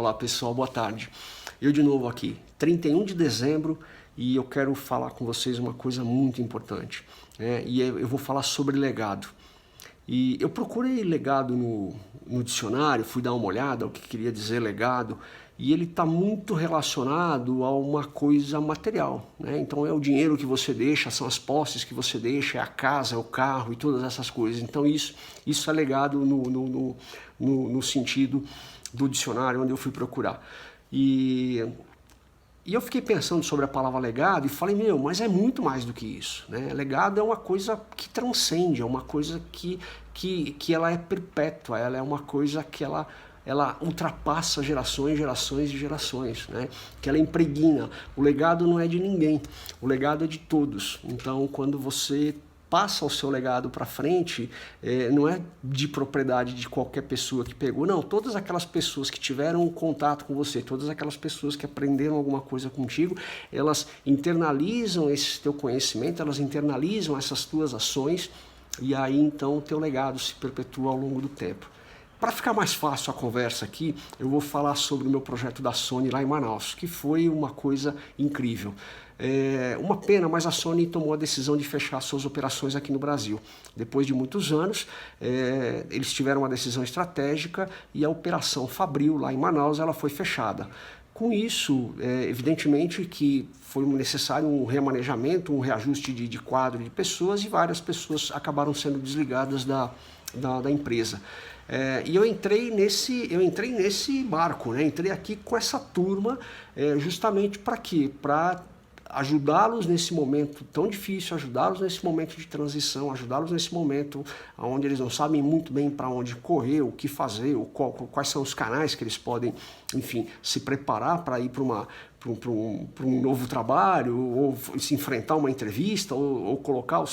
Olá pessoal, boa tarde. Eu de novo aqui, 31 de dezembro, e eu quero falar com vocês uma coisa muito importante, né? E eu vou falar sobre legado. E eu procurei legado no dicionário, fui dar uma olhada, o que queria dizer legado, e ele está muito relacionado a uma coisa material, né? Então é o dinheiro que você deixa, são as posses que você deixa, é a casa, é o carro e todas essas coisas. Então isso é legado no sentido do dicionário onde eu fui procurar. E eu fiquei pensando sobre a palavra legado e falei, mas é muito mais do que isso, né? Legado é uma coisa que transcende, é uma coisa que ela é perpétua, ela é uma coisa que ela ultrapassa gerações, gerações e gerações, né? Que ela impregna. O legado não é de ninguém, o legado é de todos. Então, quando você passa o seu legado para frente, não é de propriedade de qualquer pessoa que pegou, não, todas aquelas pessoas que tiveram contato com você, todas aquelas pessoas que aprenderam alguma coisa contigo, elas internalizam esse teu conhecimento, elas internalizam essas tuas ações, e aí então o teu legado se perpetua ao longo do tempo. Para ficar mais fácil a conversa aqui, eu vou falar sobre o meu projeto da Sony lá em Manaus, que foi uma coisa incrível. Uma pena, mas a Sony tomou a decisão de fechar suas operações aqui no Brasil. Depois de muitos anos, eles tiveram uma decisão estratégica e a operação Fabril lá em Manaus ela foi fechada. Com isso, evidentemente que foi necessário um remanejamento, um reajuste de quadro de pessoas, e várias pessoas acabaram sendo desligadas da empresa. E eu entrei nesse barco, né? Entrei aqui com essa turma justamente para quê? Para ajudá-los nesse momento tão difícil, ajudá-los nesse momento de transição, ajudá-los nesse momento onde eles não sabem muito bem para onde correr, o que fazer, quais são os canais que eles podem, enfim, se preparar para ir para um novo trabalho, ou se enfrentar uma entrevista, ou colocar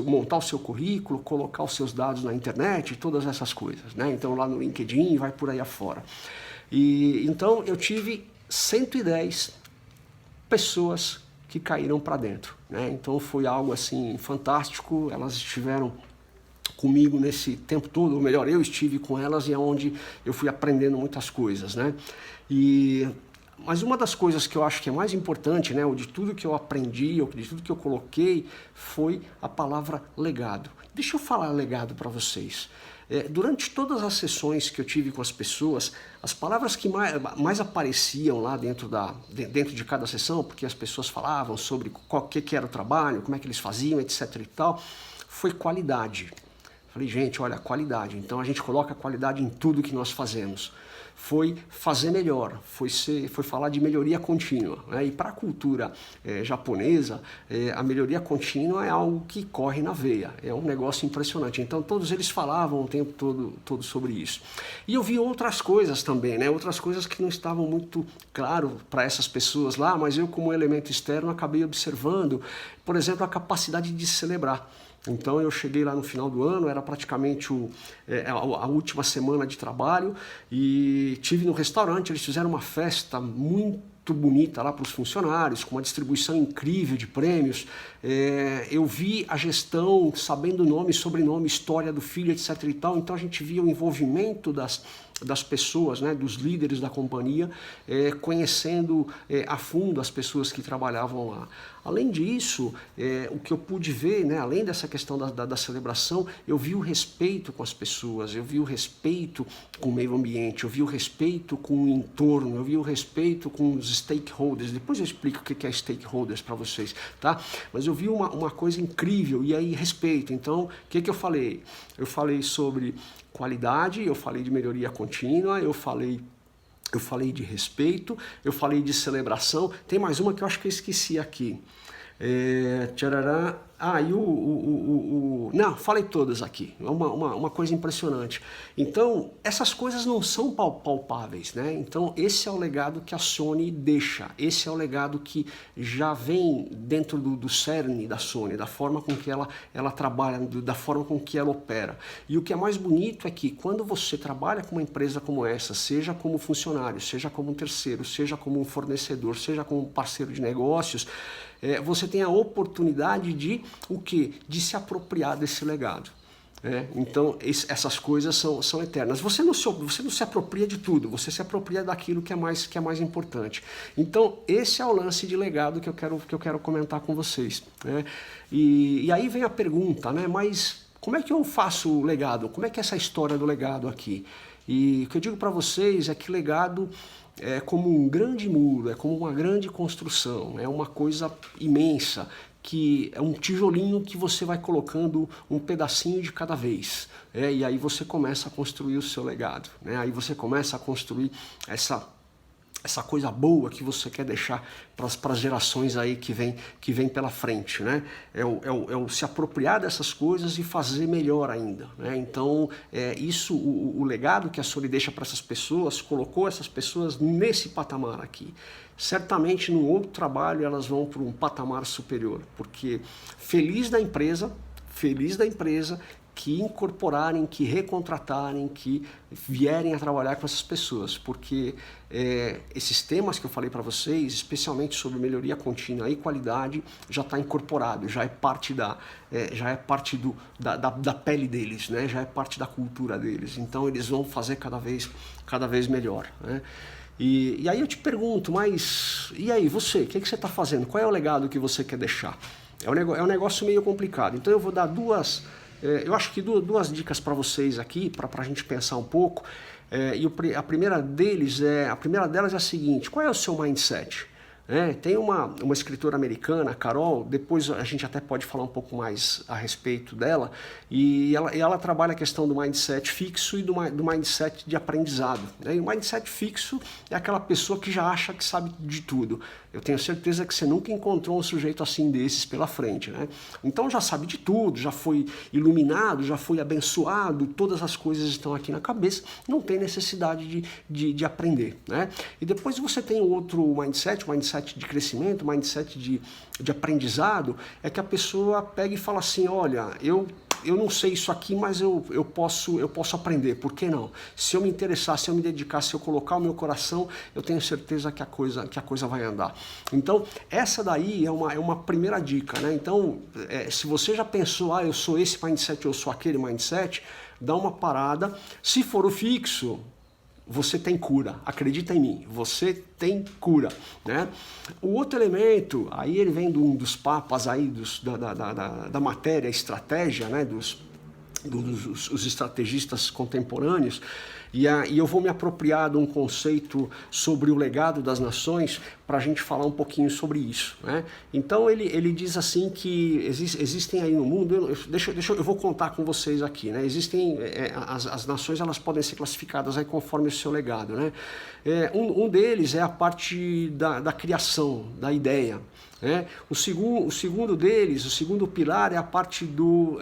montar o seu currículo, colocar os seus dados na internet, todas essas coisas, né? Então lá no LinkedIn, vai por aí afora. E então eu tive 110 pessoas que caíram para dentro, né? Então foi algo assim fantástico. Elas estiveram comigo nesse tempo todo, ou melhor, eu estive com elas, e é onde eu fui aprendendo muitas coisas, né? Mas uma das coisas que eu acho que é mais importante, né, ou de tudo que eu aprendi, ou de tudo que eu coloquei, foi a palavra legado. Deixa eu falar legado para vocês. Durante todas as sessões que eu tive com as pessoas, as palavras que mais apareciam lá dentro de cada sessão, porque as pessoas falavam sobre o que era o trabalho, como é que eles faziam, etc. e tal, foi qualidade. Falei, gente, olha, qualidade. Então a gente coloca qualidade em tudo que nós fazemos. Foi fazer melhor, foi falar de melhoria contínua, né? E para a cultura japonesa, a melhoria contínua é algo que corre na veia, é um negócio impressionante. Então todos eles falavam o tempo todo sobre isso. E eu vi outras coisas também, né? Outras coisas que não estavam muito claro para essas pessoas lá, mas eu, como elemento externo, acabei observando, por exemplo, a capacidade de celebrar. Então eu cheguei lá no final do ano, era praticamente a última semana de trabalho, e tive no restaurante, eles fizeram uma festa muito bonita lá para os funcionários, com uma distribuição incrível de prêmios. Eu vi a gestão sabendo nome, sobrenome, história do filho, etc. e tal. Então a gente via o envolvimento das pessoas, né, dos líderes da companhia, conhecendo a fundo as pessoas que trabalhavam lá. Além disso, o que eu pude ver, né, além dessa questão da celebração, eu vi o respeito com as pessoas, eu vi o respeito com o meio ambiente, eu vi o respeito com o entorno, eu vi o respeito com os stakeholders. Depois eu explico o que é stakeholders para vocês, tá? Mas eu vi uma coisa incrível, e aí respeito. Então, o que eu falei? Eu falei sobre qualidade, eu falei de melhoria contínua, eu falei de respeito, eu falei de celebração. Tem mais uma que eu acho que eu esqueci aqui. Tcharará. Não, falei todas aqui. É uma coisa impressionante. Então, essas coisas não são palpáveis, né? Então, esse é o legado que a Sony deixa. Esse é o legado que já vem dentro do cerne da Sony, da forma com que ela trabalha, da forma com que ela opera. E o que é mais bonito é que quando você trabalha com uma empresa como essa, seja como funcionário, seja como um terceiro, seja como um fornecedor, seja como um parceiro de negócios, você tem a oportunidade de o quê? De se apropriar desse legado. Então, essas coisas são eternas. Você não se apropria de tudo, você se apropria daquilo que é mais importante. Então, esse é o lance de legado que eu quero comentar com vocês. E aí vem a pergunta, né? Mas como é que eu faço o legado? Como é que é essa história do legado aqui? E o que eu digo para vocês é que legado é como um grande muro, é como uma grande construção, é uma coisa imensa, que é um tijolinho que você vai colocando um pedacinho de cada vez. E aí você começa a construir o seu legado. Aí você começa a construir essa coisa boa que você quer deixar para as gerações aí que vem pela frente. É o se apropriar dessas coisas e fazer melhor ainda. Então, isso, o legado que a Sony deixa para essas pessoas, colocou essas pessoas nesse patamar aqui. Certamente, no outro trabalho, elas vão para um patamar superior, porque feliz da empresa que incorporarem, que recontratarem, que vierem a trabalhar com essas pessoas, porque esses temas que eu falei para vocês, especialmente sobre melhoria contínua e qualidade, já está incorporado, já é parte da pele deles, já é parte da cultura deles. Então eles vão fazer cada vez melhor. E aí eu te pergunto, mas e aí você, o que você está fazendo? Qual é o legado que você quer deixar? É um negócio meio complicado. Então eu vou dar eu acho que duas dicas para vocês aqui, para a gente pensar um pouco. A primeira delas é a seguinte: qual é o seu mindset? Tem uma escritora americana, a Carol, depois a gente até pode falar um pouco mais a respeito dela, e ela trabalha a questão do mindset fixo e do mindset de aprendizado. E o mindset fixo é aquela pessoa que já acha que sabe de tudo. Eu tenho certeza que você nunca encontrou um sujeito assim desses pela frente. Então já sabe de tudo, já foi iluminado, já foi abençoado, todas as coisas estão aqui na cabeça, não tem necessidade de aprender. E depois você tem outro mindset, o mindset de crescimento, mindset de aprendizado, é que a pessoa pega e fala assim, olha, eu não sei isso aqui, mas eu posso aprender, por que não? Se eu me interessar, se eu me dedicar, se eu colocar o meu coração, eu tenho certeza que a coisa vai andar. Então, essa daí é uma primeira dica. Então, se você já pensou, eu sou esse mindset, eu sou aquele mindset, dá uma parada. Se for o fixo, você tem cura, acredita em mim, você tem cura. O outro elemento, aí ele vem de um dos papas aí da matéria estratégia, dos estrategistas contemporâneos, e eu vou me apropriar de um conceito sobre o legado das nações para a gente falar um pouquinho sobre isso. Então ele diz assim que existem aí no mundo, eu vou contar com vocês aqui, existem as nações, elas podem ser classificadas aí conforme o seu legado. Um deles é a parte da criação, da ideia. O segundo deles, o segundo pilar é a parte do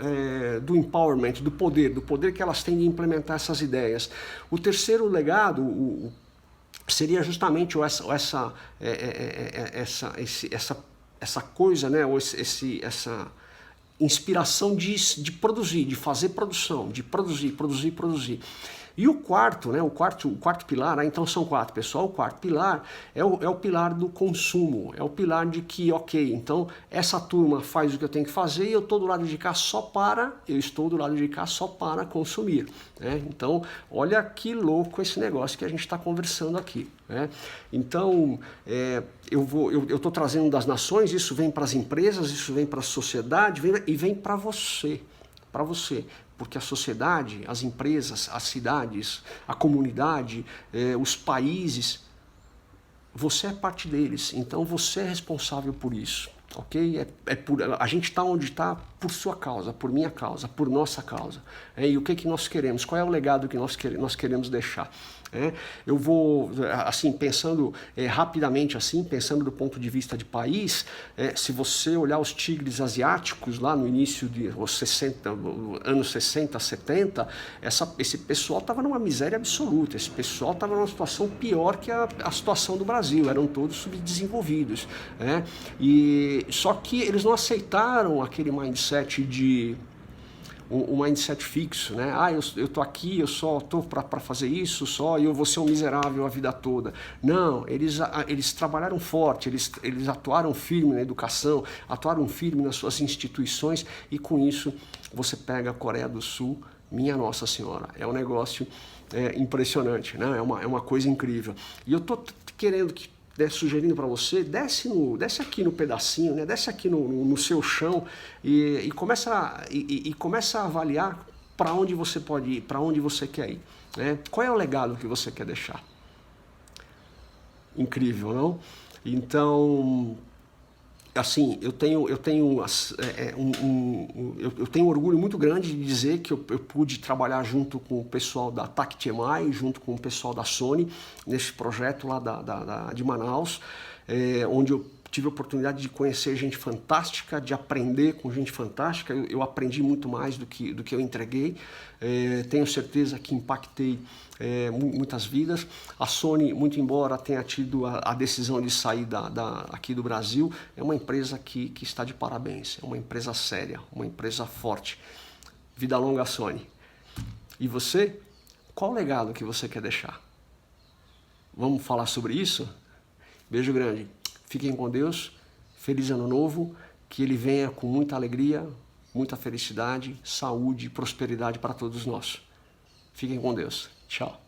empowerment, do poder que elas têm de implementar essas ideias. O terceiro legado seria justamente essa coisa, ou essa inspiração de produzir, de fazer produção, de produzir. E o quarto, o quarto pilar, então são 4, pessoal. O quarto pilar é o pilar do consumo, é o pilar de que, ok, então essa turma faz o que eu tenho que fazer e eu estou do lado de cá só para consumir. Então, olha que louco esse negócio que a gente está conversando aqui. Então, eu estou trazendo das nações, isso vem para as empresas, isso vem para a sociedade e vem para você. Porque a sociedade, as empresas, as cidades, a comunidade, os países, você é parte deles, então você é responsável por isso, ok? A gente está onde está por sua causa, por minha causa, por nossa causa. E o que nós queremos? Qual é o legado que nós queremos deixar? Eu vou, assim, pensando rapidamente, assim, pensando do ponto de vista de país, se você olhar os tigres asiáticos lá no início dos anos 60, 70, esse pessoal estava numa miséria absoluta, esse pessoal estava numa situação pior que a situação do Brasil, eram todos subdesenvolvidos. Só que eles não aceitaram aquele mindset de um mindset fixo, né? Ah, eu tô aqui, eu só tô para fazer isso só e eu vou ser um miserável a vida toda. Não, eles trabalharam forte, eles atuaram firme na educação, atuaram firme nas suas instituições e com isso você pega a Coreia do Sul, minha Nossa Senhora, é um negócio impressionante, né? É uma coisa incrível. E eu tô querendo que sugerindo para você, desce aqui no pedacinho, né? Desce aqui no seu chão e começa a avaliar para onde você pode ir, para onde você quer ir, né? Qual é o legado que você quer deixar? Incrível, não? Então, assim, eu tenho orgulho muito grande de dizer que eu pude trabalhar junto com o pessoal da TAC-TMI, junto com o pessoal da Sony, nesse projeto lá de Manaus, onde eu tive a oportunidade de conhecer gente fantástica, de aprender com gente fantástica. Eu aprendi muito mais do que eu entreguei. Tenho certeza que impactei muitas vidas. A Sony, muito embora tenha tido a decisão de sair aqui do Brasil, é uma empresa que está de parabéns. É uma empresa séria, uma empresa forte. Vida longa, Sony. E você? Qual o legado que você quer deixar? Vamos falar sobre isso? Beijo grande. Fiquem com Deus, feliz ano novo, que ele venha com muita alegria, muita felicidade, saúde e prosperidade para todos nós. Fiquem com Deus. Tchau.